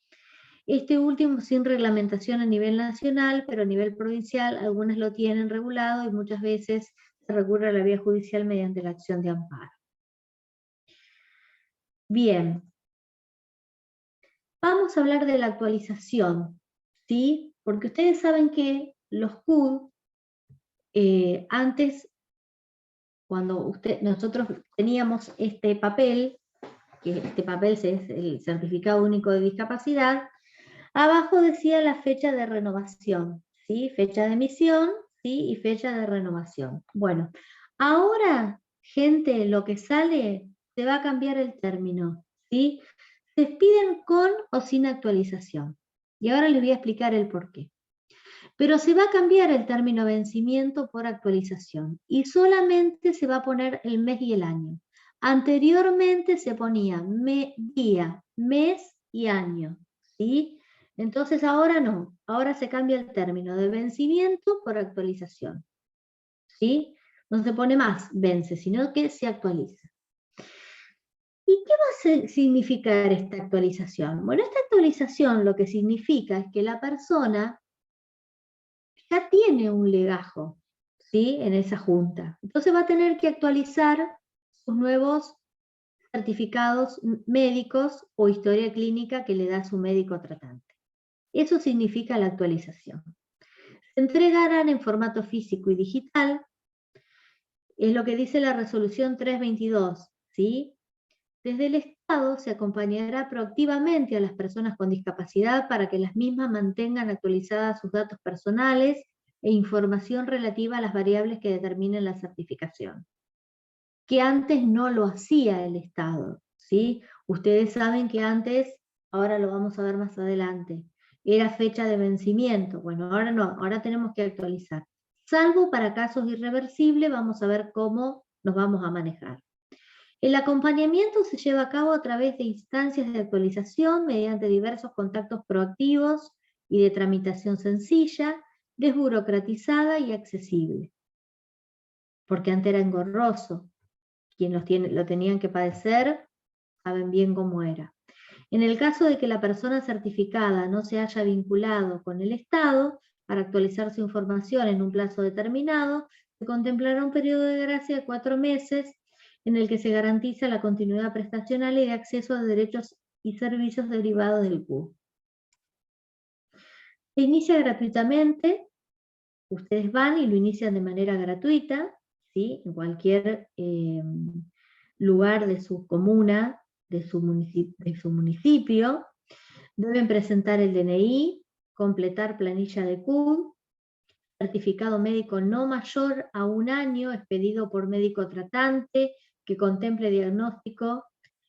Este último sin reglamentación a nivel nacional, pero a nivel provincial algunas lo tienen regulado y muchas veces se recurre a la vía judicial mediante la acción de amparo. Bien. Vamos a hablar de la actualización, ¿sí? Porque ustedes saben que los CUD, antes, cuando nosotros teníamos este papel, que este papel es el Certificado Único de Discapacidad, abajo decía la fecha de renovación, ¿sí? Fecha de emisión, ¿sí? Y fecha de renovación. Bueno, ahora, gente, lo que sale, se va a cambiar el término, ¿sí? Se expiden con o sin actualización. Y ahora les voy a explicar el por qué. Pero se va a cambiar el término vencimiento por actualización y solamente se va a poner el mes y el año. Anteriormente se ponía día, mes y año, ¿sí? Entonces ahora no, ahora se cambia el término de vencimiento por actualización, ¿sí? No se pone más vence, sino que se actualiza. ¿Y qué va a significar esta actualización? Bueno, esta actualización lo que significa es que la persona ya tiene un legajo, ¿sí? En esa junta. Entonces va a tener que actualizar sus nuevos certificados médicos o historia clínica que le da su médico tratante. Eso significa la actualización. Se entregarán en formato físico y digital, es lo que dice la resolución 322, ¿sí? Desde el Estado se acompañará proactivamente a las personas con discapacidad para que las mismas mantengan actualizadas sus datos personales e información relativa a las variables que determinen la certificación, que antes no lo hacía el Estado, ¿sí? Ustedes saben que antes, ahora lo vamos a ver más adelante, era fecha de vencimiento. Bueno, ahora no, ahora tenemos que actualizar. Salvo para casos irreversibles, vamos a ver cómo nos vamos a manejar. El acompañamiento se lleva a cabo a través de instancias de actualización mediante diversos contactos proactivos y de tramitación sencilla, desburocratizada y accesible. Porque antes era engorroso. Quienes lo tenían que padecer saben bien cómo era. En el caso de que la persona certificada no se haya vinculado con el Estado para actualizar su información en un plazo determinado, se contemplará un periodo de gracia de 4 meses en el que se garantiza la continuidad prestacional y de acceso a derechos y servicios derivados del CUD. Se inicia gratuitamente, ustedes van y lo inician de manera gratuita, ¿sí? En cualquier lugar de su comuna, de su municipio. Deben presentar el DNI, completar planilla de CUD, certificado médico no mayor a 1 año, expedido por médico tratante, que contemple diagnóstico,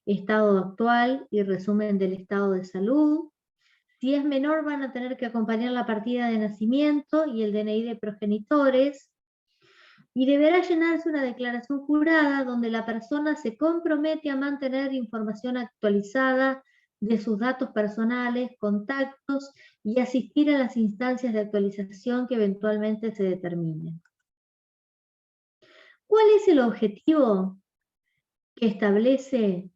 estado actual y resumen del estado de salud. Si es menor, van a tener que acompañar la partida de nacimiento y el DNI de progenitores, y deberá llenarse una declaración jurada donde la persona se compromete a mantener información actualizada de sus datos personales, contactos y asistir a las instancias de actualización que eventualmente se determinen. ¿Cuál es el objetivo que establece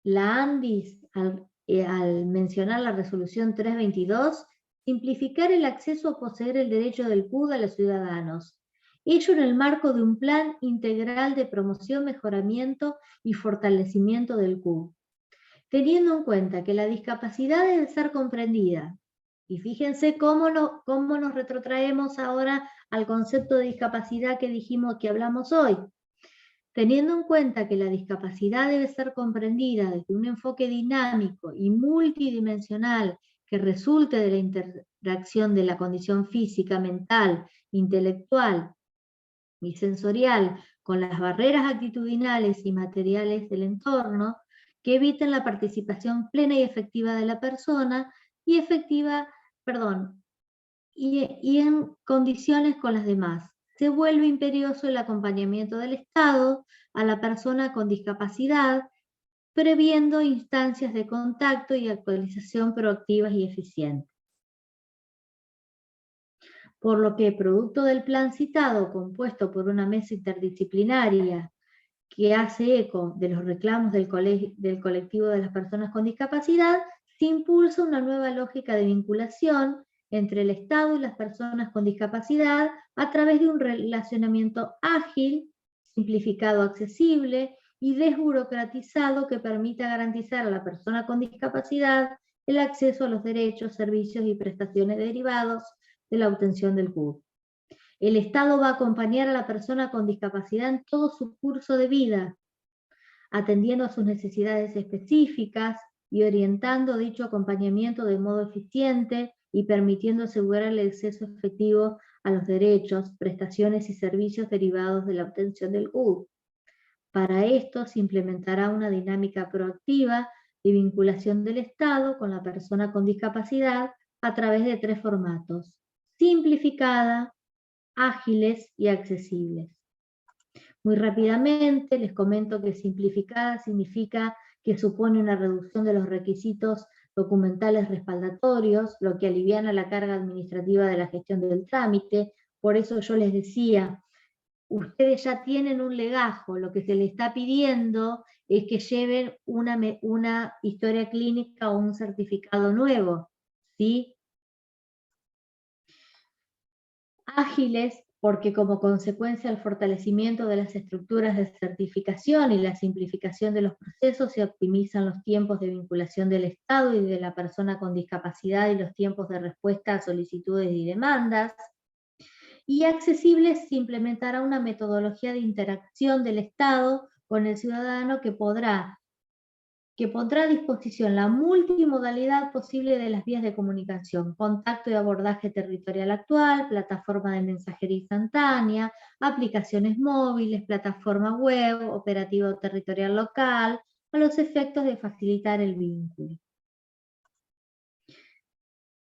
la ANDIS al mencionar la resolución 322? Simplificar el acceso a poseer el derecho del CUD a los ciudadanos. Ello en el marco de un plan integral de promoción, mejoramiento y fortalecimiento del CUD. Teniendo en cuenta que la discapacidad debe ser comprendida. Y fíjense cómo nos retrotraemos ahora al concepto de discapacidad que dijimos que hablamos hoy. Teniendo en cuenta que la discapacidad debe ser comprendida desde un enfoque dinámico y multidimensional que resulte de la interacción de la condición física, mental, intelectual y sensorial con las barreras actitudinales y materiales del entorno, que eviten la participación plena y efectiva de la persona y en condiciones con las demás. Se vuelve imperioso el acompañamiento del Estado a la persona con discapacidad, previendo instancias de contacto y actualización proactivas y eficientes. Por lo que, producto del plan citado, compuesto por una mesa interdisciplinaria que hace eco de los reclamos del colectivo de las personas con discapacidad, se impulsa una nueva lógica de vinculación entre el Estado y las personas con discapacidad a través de un relacionamiento ágil, simplificado, accesible y desburocratizado que permita garantizar a la persona con discapacidad el acceso a los derechos, servicios y prestaciones derivados de la obtención del CUD. El Estado va a acompañar a la persona con discapacidad en todo su curso de vida, atendiendo a sus necesidades específicas y orientando dicho acompañamiento de modo eficiente y permitiendo asegurar el acceso efectivo a los derechos, prestaciones y servicios derivados de la obtención del CUD. Para esto se implementará una dinámica proactiva de vinculación del Estado con la persona con discapacidad a través de 3 formatos: simplificada, ágiles y accesibles. Muy rápidamente les comento que simplificada significa que supone una reducción de los requisitos documentales respaldatorios, lo que aliviana la carga administrativa de la gestión del trámite. Por eso yo les decía, ustedes ya tienen un legajo, lo que se les está pidiendo es que lleven una historia clínica o un certificado nuevo, ¿sí? Ágiles, porque como consecuencia del fortalecimiento de las estructuras de certificación y la simplificación de los procesos, se optimizan los tiempos de vinculación del Estado y de la persona con discapacidad y los tiempos de respuesta a solicitudes y demandas. Y accesibles, se implementará una metodología de interacción del Estado con el ciudadano que pondrá a disposición la multimodalidad posible de las vías de comunicación: contacto y abordaje territorial actual, plataforma de mensajería instantánea, aplicaciones móviles, plataforma web, operativo territorial local, a los efectos de facilitar el vínculo.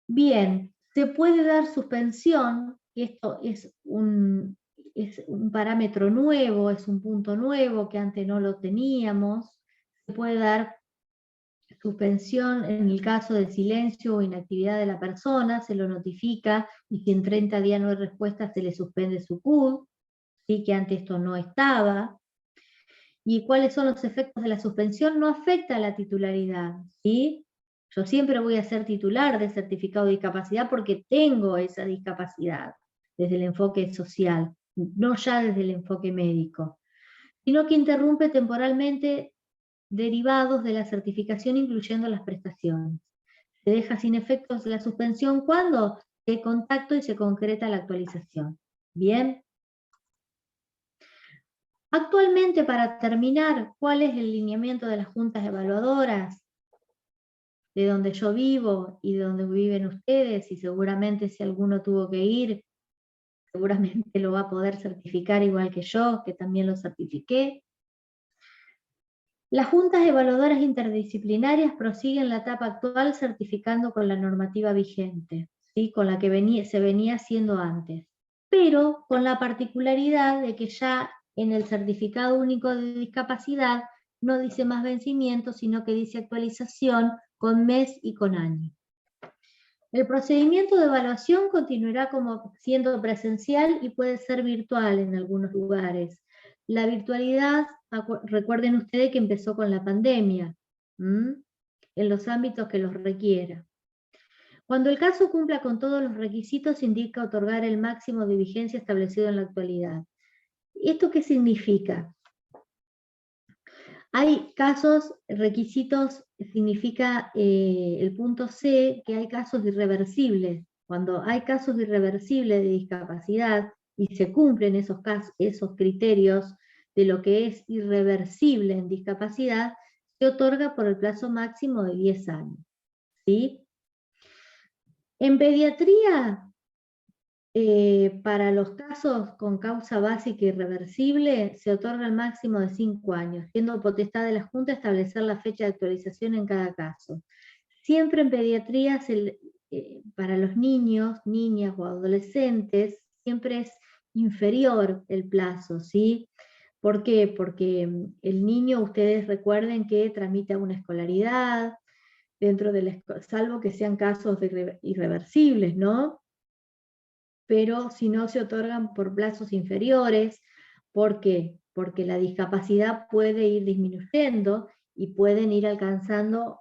Bien, se puede dar suspensión, esto es un parámetro nuevo, es un punto nuevo que antes no lo teníamos. Se puede dar suspensión en el caso de silencio o inactividad de la persona, se lo notifica, y si en 30 días no hay respuesta se le suspende su CUD, ¿sí? Que antes esto no estaba. ¿Y cuáles son los efectos de la suspensión? No afecta a la titularidad, ¿sí? Yo siempre voy a ser titular de certificado de discapacidad porque tengo esa discapacidad desde el enfoque social, no ya desde el enfoque médico, sino que interrumpe temporalmente derivados de la certificación, incluyendo las prestaciones. Se deja sin efectos la suspensión cuando se contacto y se concreta la actualización. Bien. Actualmente, para terminar, ¿cuál es el lineamiento de las juntas evaluadoras? De donde yo vivo y de donde viven ustedes, y seguramente si alguno tuvo que ir, seguramente lo va a poder certificar igual que yo, que también lo certifiqué. Las juntas evaluadoras interdisciplinarias prosiguen la etapa actual certificando con la normativa vigente, ¿sí? Con la que se venía haciendo antes, pero con la particularidad de que ya en el certificado único de discapacidad no dice más vencimiento, sino que dice actualización con mes y con año. El procedimiento de evaluación continuará como siendo presencial y puede ser virtual en algunos lugares. La virtualidad, recuerden ustedes que empezó con la pandemia, en los ámbitos que los requiera. Cuando el caso cumpla con todos los requisitos, indica otorgar el máximo de vigencia establecido en la actualidad. ¿Esto qué significa? Hay casos, requisitos, significa el punto C, que hay casos irreversibles. Cuando hay casos irreversibles de discapacidad y se cumplen esos criterios de lo que es irreversible en discapacidad, se otorga por el plazo máximo de 10 años. ¿Sí? En pediatría, para los casos con causa básica irreversible, se otorga el máximo de 5 años, siendo potestad de la Junta establecer la fecha de actualización en cada caso. Siempre en pediatría, para los niños, niñas o adolescentes, siempre es inferior el plazo, ¿sí? ¿Por qué? Porque el niño, ustedes recuerden que tramita una escolaridad, dentro de salvo que sean casos irreversibles, ¿no? Pero si no se otorgan por plazos inferiores. ¿Por qué? Porque la discapacidad puede ir disminuyendo y pueden ir alcanzando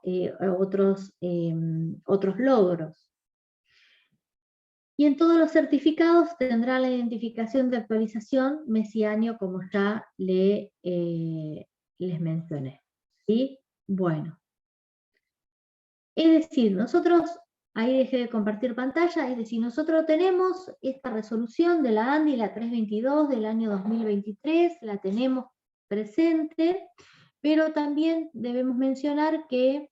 otros logros. Y en todos los certificados tendrá la identificación de actualización mes y año, como ya les mencioné. ¿Sí? Bueno. Es decir, nosotros, ahí dejé de compartir pantalla, es decir, nosotros tenemos esta resolución de la ANDI, la 322 del año 2023, la tenemos presente, pero también debemos mencionar que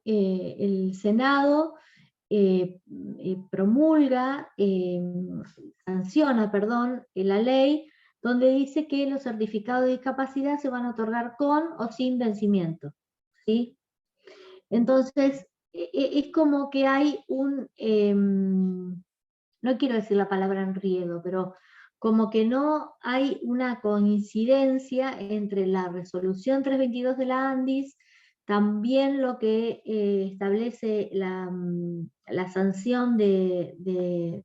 el Senado sanciona, la ley donde dice que los certificados de discapacidad se van a otorgar con o sin vencimiento, ¿sí? Entonces, es como que hay no quiero decir la palabra enriedo, pero como que no hay una coincidencia entre la resolución 322 de la ANDIS, también lo que establece la sanción de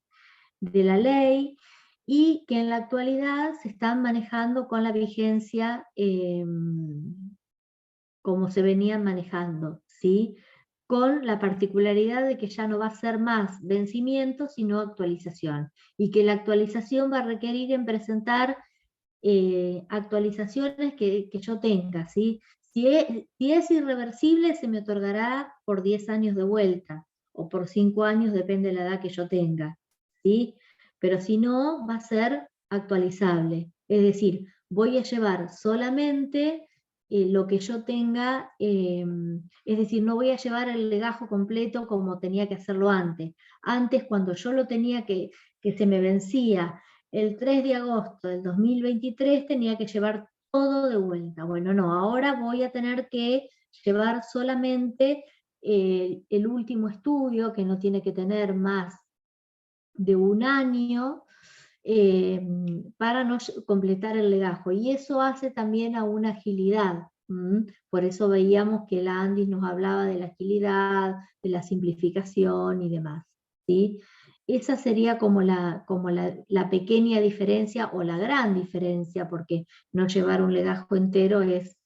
la ley, y que en la actualidad se están manejando con la vigencia como se venían manejando, ¿sí? Con la particularidad de que ya no va a ser más vencimiento, sino actualización, y que la actualización va a requerir en presentar actualizaciones que yo tenga, ¿sí? Si es irreversible, se me otorgará por 10 años de vuelta, o por 5 años, depende de la edad que yo tenga, ¿sí? Pero si no, va a ser actualizable. Es decir, voy a llevar solamente lo que yo tenga, es decir, no voy a llevar el legajo completo como tenía que hacerlo antes. Antes, cuando yo lo tenía que se me vencía el 3 de agosto del 2023, tenía que llevar todo de vuelta. Bueno, no, ahora voy a tener que llevar solamente el último estudio, que no tiene que tener más de un año, para no completar el legajo. Y eso hace también a una agilidad. Por eso veíamos que la ANDIS nos hablaba de la agilidad, de la simplificación y demás, ¿sí? Esa sería como la pequeña diferencia, o la gran diferencia, porque no llevar un legajo entero es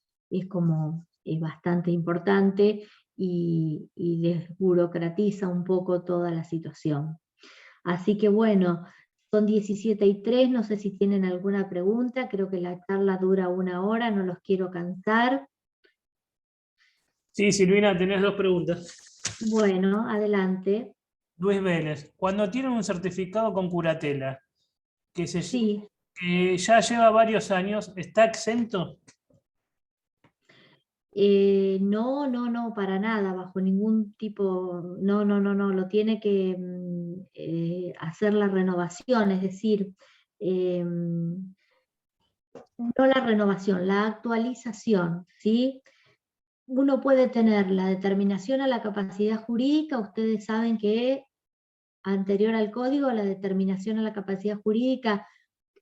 bastante importante, y desburocratiza un poco toda la situación. Así que bueno, son 17:03, no sé si tienen alguna pregunta, creo que la charla dura 1 hora, no los quiero cansar. Sí, Silvina, tenés 2 preguntas. Bueno, adelante. Luis Vélez, cuando tienen un certificado con curatela, Sí. que ya lleva varios años, ¿está exento? No, para nada, bajo ningún tipo, no, lo tiene que hacer la renovación, es decir, no la renovación, la actualización, ¿sí? Uno puede tener la determinación a la capacidad jurídica. Ustedes saben que anterior al código, la determinación a la capacidad jurídica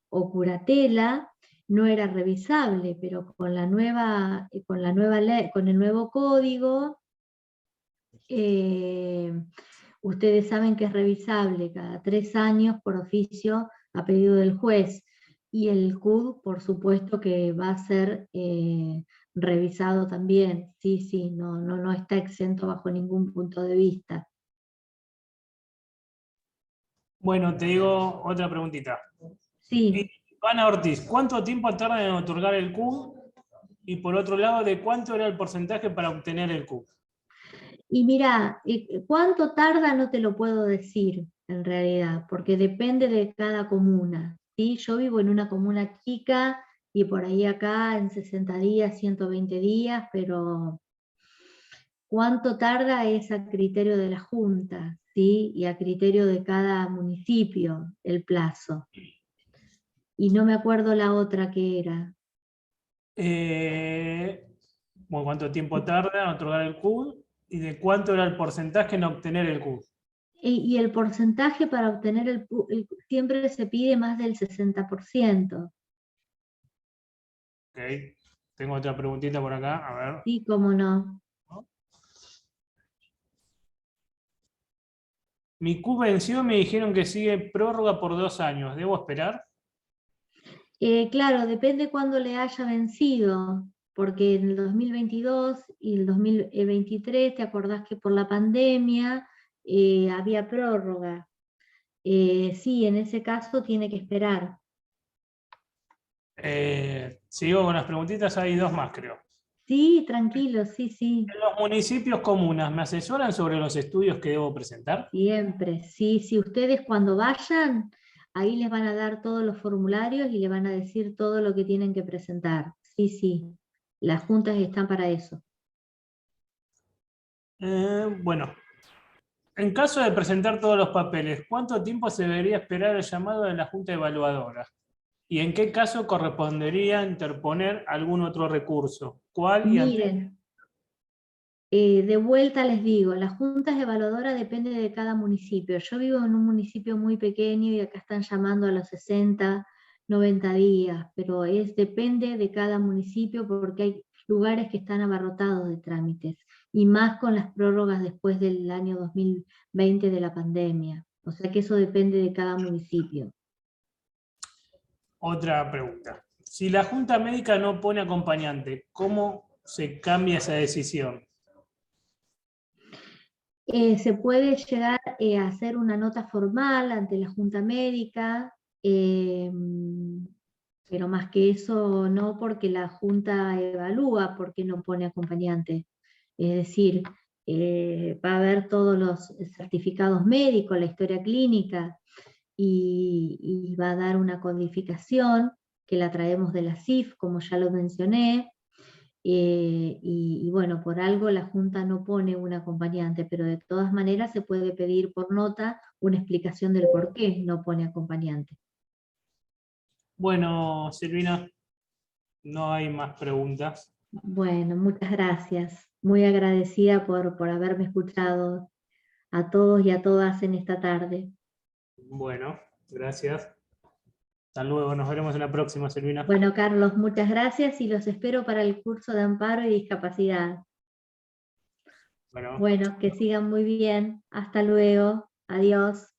o curatela no era revisable, pero con la nueva ley, con el nuevo código, ustedes saben que es revisable cada 3 años por oficio a pedido del juez, y el CUD, por supuesto, que va a ser revisado también. Sí, no está exento bajo ningún punto de vista. Bueno, te digo otra preguntita. Sí. Ana Ortiz, ¿cuánto tiempo tarda en otorgar el CUB? Y por otro lado, ¿de cuánto era el porcentaje para obtener el CUB? Y mira, cuánto tarda no te lo puedo decir en realidad, porque depende de cada comuna, ¿sí? Yo vivo en una comuna chica, y por ahí acá en 60 días, 120 días, pero cuánto tarda es a criterio de la Junta, ¿sí? Y a criterio de cada municipio el plazo. Y no me acuerdo la otra que era. Bueno, ¿cuánto tiempo tarda en otorgar el CUB? ¿Y de cuánto era el porcentaje en obtener el CUB? Y el porcentaje para obtener siempre se pide más del 60%. Ok, tengo otra preguntita por acá, a ver. Sí, cómo no. Mi CUB venció, me dijeron que sigue prórroga por 2 años, ¿debo esperar? Claro, depende cuándo le haya vencido, porque en el 2022 y el 2023, te acordás que por la pandemia había prórroga. Sí, en ese caso tiene que esperar. Sigo con las preguntitas, hay 2 más, creo. Sí, tranquilo, sí. En los municipios comunas, ¿me asesoran sobre los estudios que debo presentar? Siempre, sí. Ustedes cuando vayan, ahí les van a dar todos los formularios y les van a decir todo lo que tienen que presentar. Sí. Las juntas están para eso. Bueno, en caso de presentar todos los papeles, ¿cuánto tiempo se debería esperar el llamado de la Junta Evaluadora? ¿Y en qué caso correspondería interponer algún otro recurso? ¿Cuál y ante Miren, de vuelta les digo, las juntas evaluadoras dependen de cada municipio. Yo vivo en un municipio muy pequeño y acá están llamando a los 60, 90 días, pero depende de cada municipio porque hay lugares que están abarrotados de trámites, y más con las prórrogas después del año 2020 de la pandemia. O sea que eso depende de cada municipio. Otra pregunta? Si la Junta Médica no pone acompañante, ¿cómo se cambia esa decisión? Se puede llegar a hacer una nota formal ante la Junta Médica, pero más que eso no, porque la Junta evalúa por qué no pone acompañante. Es decir, va a ver todos los certificados médicos, la historia clínica, y va a dar una codificación que la traemos de la CIF, como ya lo mencioné. Y bueno, por algo la Junta no pone un acompañante, pero de todas maneras se puede pedir por nota una explicación del por qué no pone acompañante. Bueno, Silvina, no hay más preguntas. Bueno, muchas gracias. Muy agradecida por haberme escuchado a todos y a todas en esta tarde. Bueno, gracias. Hasta luego, nos veremos en la próxima, Silvina. Bueno, Carlos, muchas gracias y los espero para el curso de amparo y discapacidad. Bueno. Bueno, que sigan muy bien. Hasta luego. Adiós.